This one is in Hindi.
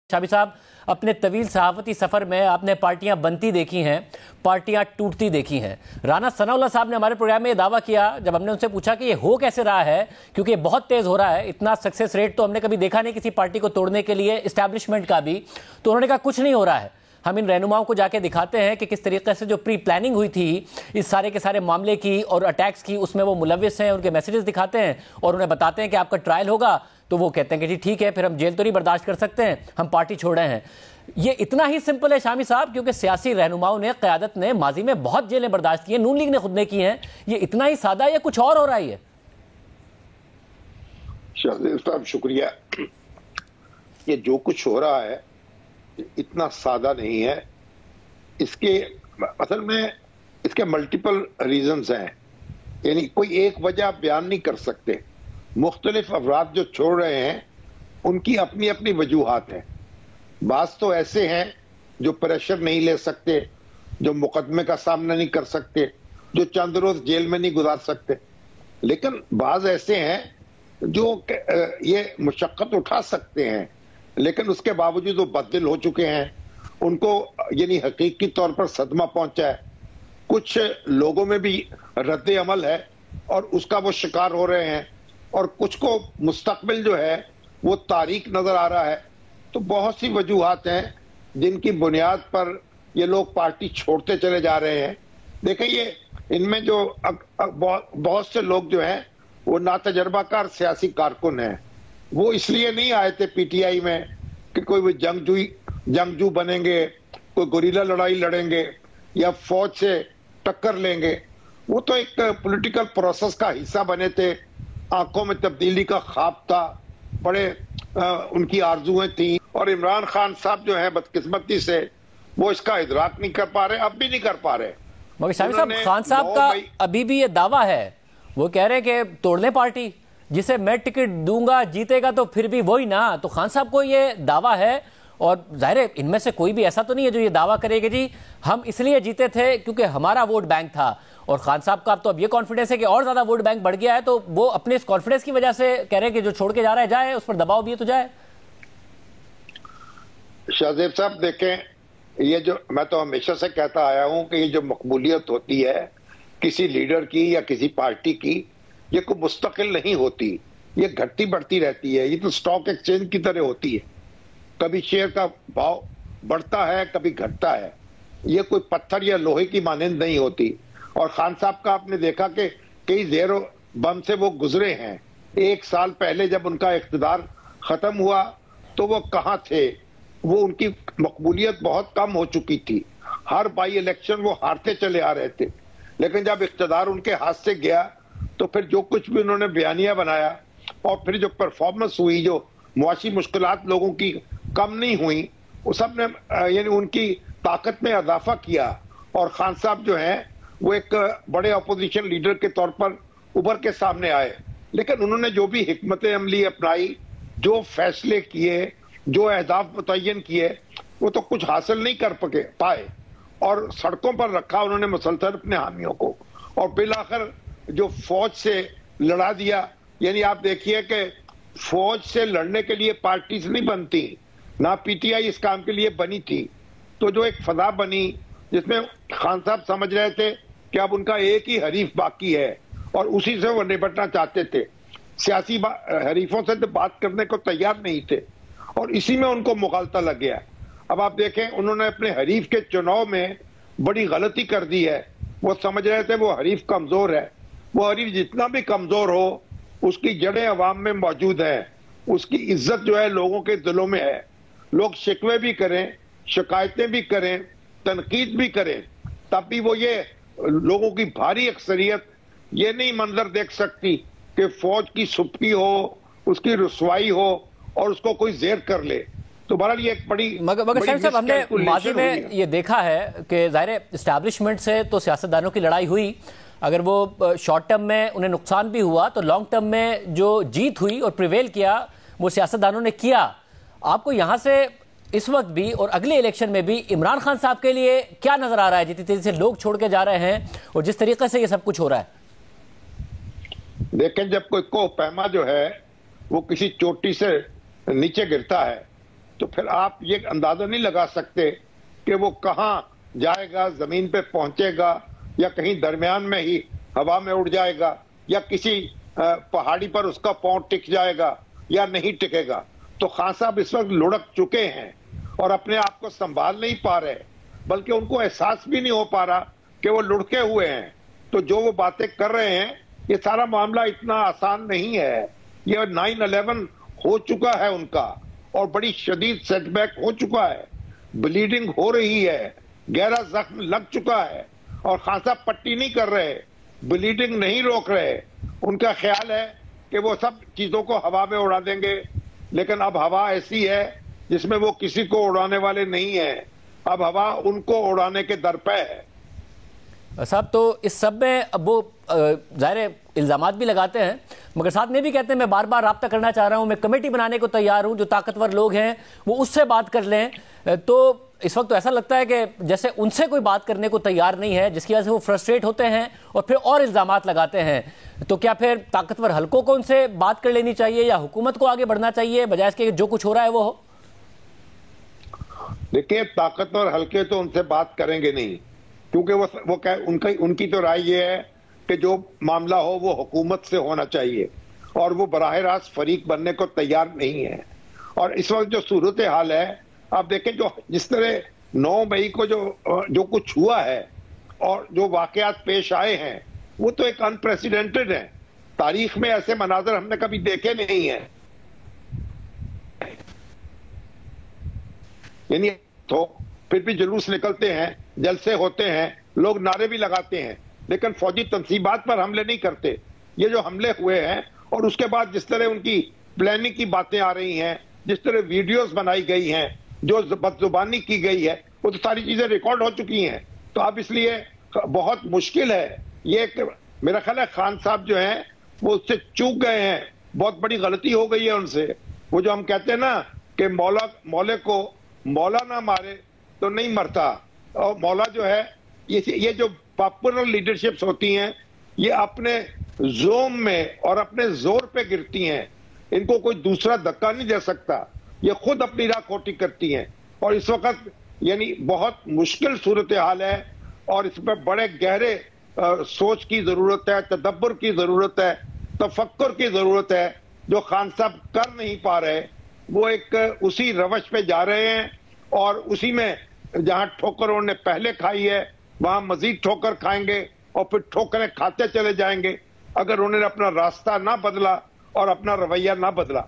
शाबी साहब, अपने तवील सहाफती सफर में आपने पार्टियां बनती देखी हैं, पार्टियां टूटती देखी हैं। राना सनाउल्लाह साहब ने हमारे प्रोग्राम में ये दावा किया, जब हमने उनसे पूछा कि ये हो कैसे रहा है, क्योंकि ये बहुत तेज हो रहा है, इतना सक्सेस रेट तो हमने कभी देखा नहीं किसी पार्टी को तोड़ने के लिए, एस्टैब्लिशमेंट का भी। तो उन्होंने कहा कुछ नहीं हो रहा है, हम इन रहनुमाओं को जाके दिखाते हैं कि किस तरीके से जो प्री प्लानिंग हुई थी इस सारे के सारे मामले की और अटैक्स की, उसमें वो मुलविस हैं, उनके मैसेजेस दिखाते हैं और उन्हें बताते हैं कि आपका ट्रायल होगा। तो वो कहते हैं कि जी ठीक है, फिर हम जेल तो नहीं बर्दाश्त कर सकते हैं, हम पार्टी छोड़ रहे हैं। ये इतना ही सिंपल है शामी साहब, क्योंकि सियासी रहनुमाओं ने, क़यादत ने माजी में बहुत जेलें बर्दाश्त की हैं, नून लीग ने खुद ने की हैं। ये इतना ही सादा या कुछ और हो रहा है? शाहजेब साहब शुक्रिया। ये जो कुछ हो रहा है इतना सादा नहीं है। इसके असल में इसके मल्टीपल रीजंस हैं, यानी कोई एक वजह बयान नहीं कर सकते। मुख्तलिफ अफराद जो छोड़ रहे हैं उनकी अपनी अपनी वजूहात हैं। बास तो ऐसे हैं जो प्रेशर नहीं ले सकते, जो मुकदमे का सामना नहीं कर सकते, जो चंद रोज जेल में नहीं गुजार सकते, लेकिन बाज ऐसे हैं जो ये मुशक्कत उठा सकते हैं, लेकिन उसके बावजूद वो बददिल हो चुके हैं, उनको यानी हकीकी तौर पर सदमा पहुंचा है। कुछ लोगों में भी रद्द अमल है और उसका वो शिकार हो रहे हैं, और कुछ को मुस्तकबिल जो है वो तारीक नजर आ रहा है। तो बहुत सी वजूहात हैं जिनकी बुनियाद पर ये लोग पार्टी छोड़ते चले जा रहे हैं। देखें, ये इनमें जो बहुत से लोग जो हैं वो नातजर्बाकार सियासी कारकुन हैं। वो इसलिए नहीं आए थे पीटीआई में कि कोई वो जंगजू बनेंगे, कोई गुरीला लड़ाई लड़ेंगे या फौज से टक्कर लेंगे। वो तो एक पॉलिटिकल प्रोसेस का हिस्सा बने थे। आंखों में तब्दीली का ख्वाब था, बड़े उनकी आरजुएं थी, और इमरान खान साहब जो है बदकिस्मती से वो इसका इदराक नहीं कर पा रहे, अब भी नहीं कर पा रहे। मगर शामी साहब, खान साहब का अभी भी ये दावा है, वो कह रहे हैं कि तोड़ ले पार्टी, जिसे मैं टिकट दूंगा जीतेगा तो फिर भी वही ना। तो खान साहब को ये दावा है, और जाहिर है इनमें से कोई भी ऐसा तो नहीं है जो ये दावा करेगा जी हम इसलिए जीते थे क्योंकि हमारा वोट बैंक था। और खान साहब का तो अब ये कॉन्फिडेंस है कि और ज्यादा वोट बैंक बढ़ गया है, तो वो अपने इस कॉन्फिडेंस की वजह से कह रहे हैं कि जो छोड़ के जा रहा है जाए, उस पर दबाव भी है तो जाए। शाहजेब साहब देखें, ये जो मैं तो हमेशा से कहता आया हूं कि ये जो मकबूलियत होती है किसी लीडर की या किसी पार्टी की, ये कोई मुस्तकिल नहीं होती, ये घटती बढ़ती रहती है। ये तो स्टॉक एक्सचेंज की तरह होती है, कभी शेयर का भाव बढ़ता है, कभी घटता है। ये कोई पत्थर या लोहे की मानंद नहीं होती। और खान साहब का आपने देखा कि कई ज़ेरो बम से वो गुजरे हैं। एक साल पहले जब उनका इख्तिदार खत्म हुआ तो वो कहां थे, वो उनकी मकबूलियत बहुत कम हो चुकी थी, हर बाई इलेक्शन वो हारते चले आ रहे थे। लेकिन जब इख्तिदार उनके हाथ से गया तो फिर जो कुछ भी उन्होंने बयानिया बनाया और फिर जो परफॉर्मेंस हुई, जो मुआशी मुश्किलात लोगों की कम नहीं हुई, वो सब ने यानी उनकी ताकत में इजाफा किया। और खान साहब जो हैं वो एक बड़े अपोजिशन लीडर के तौर पर उभर के सामने आए। लेकिन उन्होंने जो भी हिकमत अमली अपनाई, जो फैसले किए, जो अहदाफ मुतय्यन किए, वो तो कुछ हासिल नहीं कर पाए, और सड़कों पर रखा उन्होंने मुसलसल अपने हामियों को, और बिलाखिर जो फौज से लड़ा दिया। यानी आप देखिए कि फौज से लड़ने के लिए पार्टीज नहीं बनती, ना पीटीआई इस काम के लिए बनी थी। तो जो एक फजा बनी जिसमें खान साहब समझ रहे थे कि अब उनका एक ही हरीफ बाकी है और उसी से वो निपटना चाहते थे, सियासी हरीफों से तो बात करने को तैयार नहीं थे, और इसी में उनको मुगालता लग गया। अब आप देखें, उन्होंने अपने हरीफ के चुनाव में बड़ी गलती कर दी है। वो समझ रहे थे वो हरीफ कमजोर है। वो हरीफ जितना भी कमजोर हो, उसकी जड़ें अवाम में मौजूद है, उसकी इज्जत जो है लोगों के दिलों में है। लोग शिकवे भी करें, शिकायतें भी करें, तनकीद भी करें, तब भी वो ये लोगों की भारी अक्सरियत ये नहीं मंजर देख सकती कि फौज की सुप्पी हो, उसकी रुसवाई हो और उसको कोई जेर कर ले। तो बहरहाल ये एक बड़ी मगर साहब, हमने माजी में ये देखा है कि ज़ाहिर एस्टैब्लिशमेंट से तो सियासतदानों की लड़ाई हुई, अगर वो शॉर्ट टर्म में उन्हें नुकसान भी हुआ तो लॉन्ग टर्म में जो जीत हुई और प्रिवेल किया वो सियासतदानों ने किया। आपको यहाँ से इस वक्त भी और अगले इलेक्शन में भी इमरान खान साहब के लिए क्या नजर आ रहा है, जितनी तेजी से लोग छोड़ के जा रहे हैं और जिस तरीके से ये सब कुछ हो रहा है? देखें, जब कोई को पैमा जो है वो किसी चोटी से नीचे गिरता है तो फिर आप ये अंदाजा नहीं लगा सकते कि वो कहां जाएगा, जमीन पे पहुंचेगा या कहीं दरमियान में ही हवा में उड़ जाएगा या किसी पहाड़ी पर उसका पांव टिक जाएगा या नहीं टिकेगा। तो खान साहब इस वक्त लुढ़क चुके हैं और अपने आप को संभाल नहीं पा रहे, बल्कि उनको एहसास भी नहीं हो पा रहा कि वो लुढ़के हुए हैं। तो जो वो बातें कर रहे हैं, ये सारा मामला इतना आसान नहीं है। ये 9/11 हो चुका है उनका और बड़ी शदीद सेटबैक हो चुका है, ब्लीडिंग हो रही है, गहरा जख्म लग चुका है और खान साहब पट्टी नहीं कर रहे, ब्लीडिंग नहीं रोक रहे। उनका ख्याल है कि वो सब चीजों को हवा में उड़ा देंगे, लेकिन अब हवा ऐसी है जिसमें वो किसी को उड़ाने वाले नहीं है। अब हवा उनको उड़ाने के दर पे है। साहब, तो इस सब में अब वो ज़ाहिर इल्ज़ामात भी लगाते हैं, मगर साथ में भी कहते हैं मैं बार बार राब्ता करना चाह रहा हूं, मैं कमेटी बनाने को तैयार हूं, जो ताकतवर लोग हैं वो उससे बात कर लें। तो इस वक्त तो ऐसा लगता है कि जैसे उनसे कोई बात करने को तैयार नहीं है, जिसकी वजह से वो फ्रस्ट्रेट होते हैं और फिर और इल्ज़ामात लगाते हैं। तो क्या फिर ताकतवर हलकों को उनसे बात कर लेनी चाहिए या हुकूमत को आगे बढ़ना चाहिए, बजाय इसके जो कुछ हो रहा है वो हो? देखिए, ताकतवर हलके तो उनसे बात करेंगे नहीं, क्योंकि वो उनकी तो राय ये है कि जो मामला हो वो हुकूमत से होना चाहिए और वो बराह रास्त फरीक बनने को तैयार नहीं है। और इस वक्त जो सूरत हाल है, आप देखें जो जिस तरह 9 मई को जो कुछ हुआ है और जो वाकयात पेश आए हैं, वो तो एक अनप्रेसिडेंटेड है। तारीख में ऐसे मनाजर हमने कभी देखे नहीं है। यानी तो फिर भी जुलूस निकलते हैं, जलसे होते हैं, लोग नारे भी लगाते हैं, लेकिन फौजी तंसीबात पर हमले नहीं करते। ये जो हमले हुए हैं और उसके बाद जिस तरह उनकी प्लानिंग की बातें आ रही हैं, जिस तरह वीडियोस बनाई गई हैं, जो बदजुबानी की गई है, वो तो सारी चीजें रिकॉर्ड हो चुकी हैं। तो अब इसलिए बहुत मुश्किल है। ये मेरा ख्याल है खान साहब जो हैं वो उससे चूक गए हैं, बहुत बड़ी गलती हो गई है उनसे। वो जो हम कहते हैं ना कि मौले को मौला ना मारे तो नहीं मरता, और मौला जो है ये जो पॉपुलर लीडरशिप्स होती हैं, ये अपने जोम में और अपने जोर पे गिरती हैं। इनको कोई दूसरा धक्का नहीं दे सकता, ये खुद अपनी राह खोटी करती हैं। और इस वक्त यानी बहुत मुश्किल सूरत हाल है और इसमें बड़े गहरे सोच की जरूरत है, तदब्बर की जरूरत है, तफक्कुर की जरूरत है, जो खान साहब कर नहीं पा रहे। वो एक उसी रवश पे जा रहे हैं और उसी में जहां ठोकर उन्होंने पहले खाई है वहां मजीद ठोकर खाएंगे और फिर ठोकरें खाते चले जाएंगे, अगर उन्होंने अपना रास्ता ना बदला और अपना रवैया ना बदला।